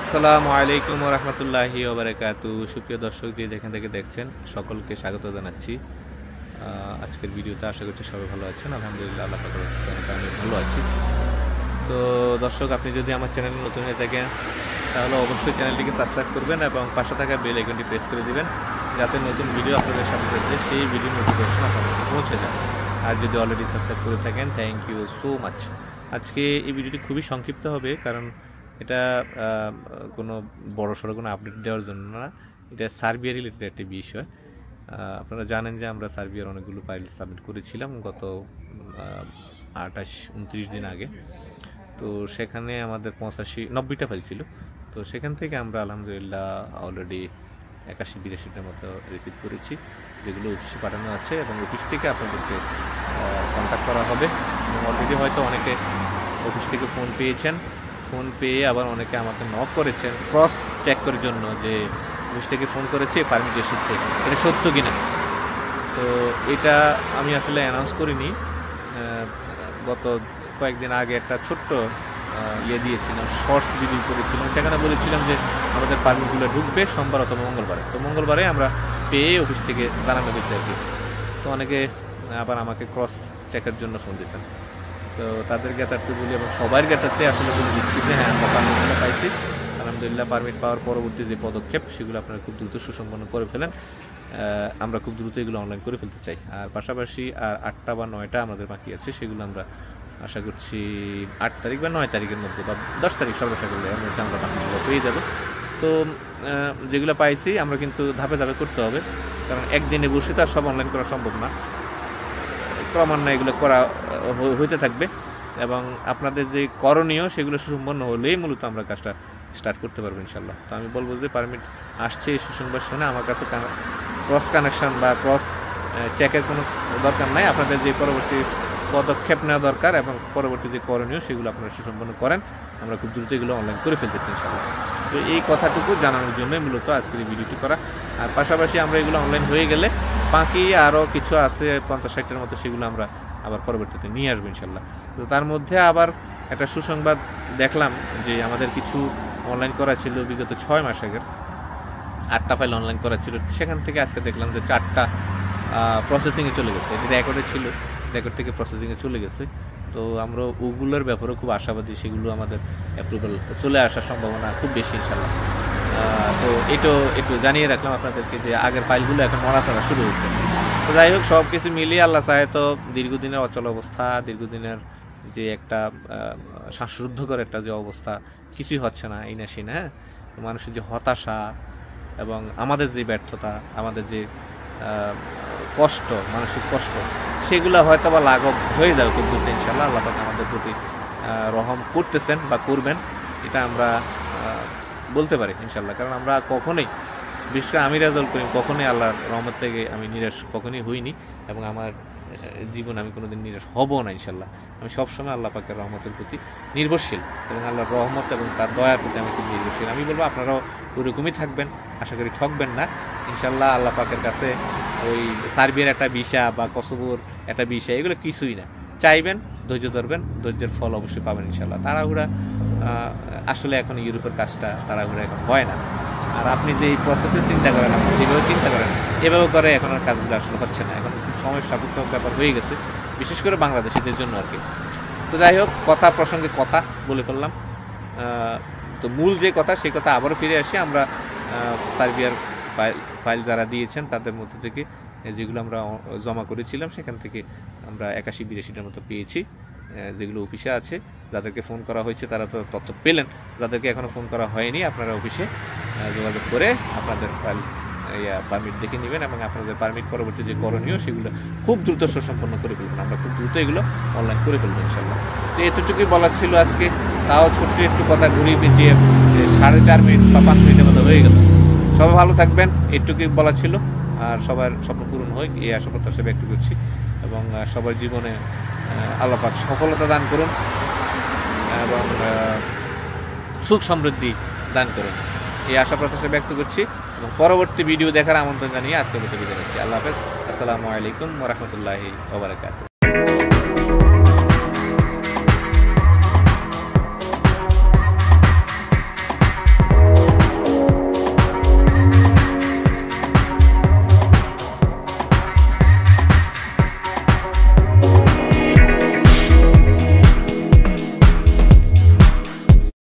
আসসালামু আলাইকুম ওয়া রাহমাতুল্লাহি ওয়া বারাকাতুহু। সুপ্রিয় দর্শক, যে যেখান থেকে দেখছেন সকলকে স্বাগত জানাচ্ছি। আজকের ভিডিওতে আশা করছি সবাই ভালো আছেন। আলহামদুলিল্লাহ, আল্লাহ পাকের অশেষ রহমতে আমি ভালো আছি। তো দর্শক, আপনি যদি আমার চ্যানেলে নতুন হয়ে থাকেন তাহলে অবশ্যই চ্যানেলটিকে সাবস্ক্রাইব করবেন এবং পাশে থাকা বেল আইকনটি প্রেস করে দিবেন, যাতে নতুন ভিডিও আপনাদের সাথে সাথে সেই ভিডিও নোটিফিকেশন আপনাদের পৌঁছে যায়। আর যদি অলরেডি সাবস্ক্রাইব করে থাকেন, থ্যাংক ইউ সো মাচ। আজকে এই ভিডিওটি খুবই সংক্ষিপ্ত হবে, কারণ এটা কোনো বড়সড় কোনো আপডেট দেওয়ার জন্য না। এটা সার্বিয়া রিলেটেড একটি বিষয়। আপনারা জানেন যে আমরা সার্বিয়ার অনেকগুলো ফাইল সাবমিট করেছিলাম গত 28-29 দিন আগে। তো সেখানে আমাদের 90টা ফাইল ছিল। তো সেখান থেকে আমরা আলহামদুলিল্লাহ অলরেডি 81-82টার মতো রিসিভ করেছি, যেগুলো অফিসে পাঠানো আছে এবং অফিস থেকে আপনাদেরকে কন্ট্যাক্ট করা হবে। অলরেডি হয়তো অনেকে অফিস থেকে ফোন পেয়েছেন, ফোন পেয়ে আবার অনেকে আমাকে নক করেছেন ক্রস চেক করার জন্য যে অফিস থেকে ফোন করেছে, পারমিট এসেছে, এটা সত্য কিনা। তো এটা আমি আসলে অ্যানাউন্স করিনি। গত কয়েকদিন আগে একটা ছোট্ট দিয়েছিলাম, শর্টস ভিডিও করেছিলাম, সেখানে বলেছিলাম যে আমাদের পারমিটগুলো ঢুকবে সোমবার অথবা মঙ্গলবারে। তো মঙ্গলবারে আমরা পেয়ে অফিস থেকে জানানো হয়েছে আর কি। তো অনেকে আবার আমাকে ক্রস চেকের জন্য ফোন দিয়েছেন। তো তাদের জ্ঞাতার্থে বলি এবং সবার জ্ঞাতার্থে আসলে বলে দিচ্ছি যে হ্যাঁ, আমরা পারমিটগুলো পাইছি। আলহামদুলিল্লাহ, পারমিট পাওয়ার পরবর্তী যে পদক্ষেপ সেগুলো আপনারা খুব দ্রুত সুসম্পন্ন করে ফেলেন। আমরা খুব দ্রুত এগুলো অনলাইন করে ফেলতে চাই। আর পাশাপাশি আর 8টা বা 9টা আমাদের বাকি আছে, সেগুলো আমরা আশা করছি 8 তারিখ বা 9 তারিখের মধ্যে বা 10 তারিখ সর্বশেষ এর মধ্যে আমরা বাকিগুলো পেয়ে যাব। তো যেগুলো পাইছি আমরা কিন্তু ধাপে ধাপে করতে হবে, কারণ একদিনে বসে তো আর সব অনলাইন করা সম্ভব না। ক্রমান্বয়ে এগুলো করা হইতে থাকবে এবং আপনাদের যে করণীয় সেগুলো সুসম্পন্ন হলেই মূলত আমরা কাজটা স্টার্ট করতে পারবো ইনশাল্লাহ। তো আমি বলবো যে পারমিট আসছে এই সুসংবাদ শুনে আমার কাছে ক্রস কানেকশন বা ক্রস চেকের কোনো দরকার নাই। আপনাদের যে পরবর্তী পদক্ষেপ নেওয়া দরকার এবং পরবর্তী যে করণীয় সেগুলো আপনারা সুসম্পন্ন করেন, আমরা খুব দ্রুত এগুলো অনলাইন করে ফেলতেছি ইনশাল্লাহ। তো এই কথাটুকু জানানোর জন্যই মূলত আজকের এই ভিডিওটি করা। আর পাশাপাশি আমরা এগুলো অনলাইন হয়ে গেলে বাকি আরও কিছু আছে 50-60টার মতো, সেগুলো আমরা আবার পরবর্তীতে নিয়ে আসবো ইনশাল্লাহ। তো তার মধ্যে আবার একটা সুসংবাদ দেখলাম যে আমাদের কিছু অনলাইন করা ছিল বিগত 6 মাস আগের 8টা ফাইল অনলাইন করা ছিল, সেখান থেকে আজকে দেখলাম যে 4টা প্রসেসিংয়ে চলে গেছে। এটি রেকর্ডে ছিল, রেকর্ড থেকে প্রসেসিংয়ে চলে গেছে। তো আমরা ওগুলোর ব্যাপারেও খুব আশাবাদী, সেগুলো আমাদের অ্যাপ্রুভাল চলে আসার সম্ভাবনা খুব বেশি ইনশাল্লাহ। তো এটাও একটু জানিয়ে রাখলাম আপনাদেরকে যে আগের ফাইলগুলো এখন নড়াচড়া শুরু হয়েছে। তো যাই হোক, সব কিছু মিলিয়ে আল্লাহ চাহে তো দীর্ঘদিনের অচল অবস্থা, দীর্ঘদিনের যে একটা শ্বাসরুদ্ধকর একটা যে অবস্থা, কিছুই হচ্ছে না এই না সেই না, হ্যাঁ, মানুষের যে হতাশা এবং আমাদের যে ব্যর্থতা, আমাদের যে কষ্ট, মানসিক কষ্ট, সেগুলো হয়তো বা লাঘব হয়ে যাবে খুব দ্রুত ইনশাল্লাহ। আল্লাহ পাক আমাদের প্রতি রহম করতেছেন বা করবেন, এটা আমরা বলতে পারি ইনশাল্লাহ। কারণ আমরা কখনোই, বিশেষ করে আমি রেজাল্ট করি, কখনোই আল্লাহর রহমত থেকে আমি নিরাশ কখনোই হইনি এবং আমার জীবন আমি কোনোদিন নিরাশ হব না ইনশাল্লাহ। আমি সবসময় আল্লাহ পাকের রহমতের প্রতি নির্ভরশীল এবং আল্লাহর রহমত এবং তার দয়ার প্রতি আমি খুব নির্ভরশীল। আমি বলবো আপনারাও ওইরকমই থাকবেন, আশা করি ঠকবেন না ইনশাল্লাহ। আল্লাহ পাকের কাছে ওই সার্বিয়ার একটা ভিসা বা কসোভোর একটা ভিসা এগুলো কিছুই না। চাইবেন, ধৈর্য ধরবেন, ধৈর্যের ফল অবশ্যই পাবেন ইনশাল্লাহ। তাড়াহুড়া আসলে এখন ইউরোপের কাজটা তাড়াহুড়া এখন হয় না। আর আপনি যে এই প্রসেসে চিন্তা করেন, আপনি যেভাবে চিন্তা করেন এভাবে করে এখন আর কাজগুলো আসলে হচ্ছে না। এখন খুব সময় সাপেক্ষ ব্যাপার হয়ে গেছে, বিশেষ করে বাংলাদেশিদের জন্য আর কি। তো যাই হোক, কথা প্রসঙ্গে কথা বলে ফেললাম। তো মূল যে কথা, সেই কথা আবারও ফিরে আসি। আমরা সার্বিয়ার ফাইল যারা দিয়েছেন তাদের মধ্যে থেকে যেগুলো আমরা জমা করেছিলাম সেখান থেকে আমরা 81-82টার মতো পেয়েছি, যেগুলো অফিসে আছে। যাদেরকে ফোন করা হয়েছে তারা তো তথ্য পেলেন, যাদেরকে এখনও ফোন করা হয়নি আপনারা অফিসে যোগাযোগ করে আপনাদের ফাইল পারমিট দেখে নেবেন এবং আপনাদের পারমিট পরবর্তী যে করণীয় সেগুলো খুব দ্রুত সুসম্পন্ন করে ফেলবেন। আমরা খুব দ্রুত এগুলো অনলাইন করে ফেলবো ইনশাল্লাহ। তো এতটুকুই বলার ছিল আজকে, তাও ছোট্ট একটু কথা ঘুরিয়ে পেঁচিয়ে 4.5 মিনিট বা 5 মিনিটের মতো হয়ে গেল। সবাই ভালো থাকবেন, এটুকুই বলা ছিল। আর সবার স্বপ্ন পূরণ হোক এই আশা প্রত্যাশা ব্যক্ত করছি এবং সবার জীবনে আল্লাহ পাক সফলতা দান করুন এবং সুখ সমৃদ্ধি দান করুন, এই আশা প্রত্যাশা ব্যক্ত করছি এবং পরবর্তী ভিডিও দেখার আমন্ত্রণ জানিয়ে আজকে বিদায় নিচ্ছি। আল্লাহ হাফেজ। আসসালামু আলাইকুম ওয়া রাহমাতুল্লাহি ওয়া বারাকাতুহু।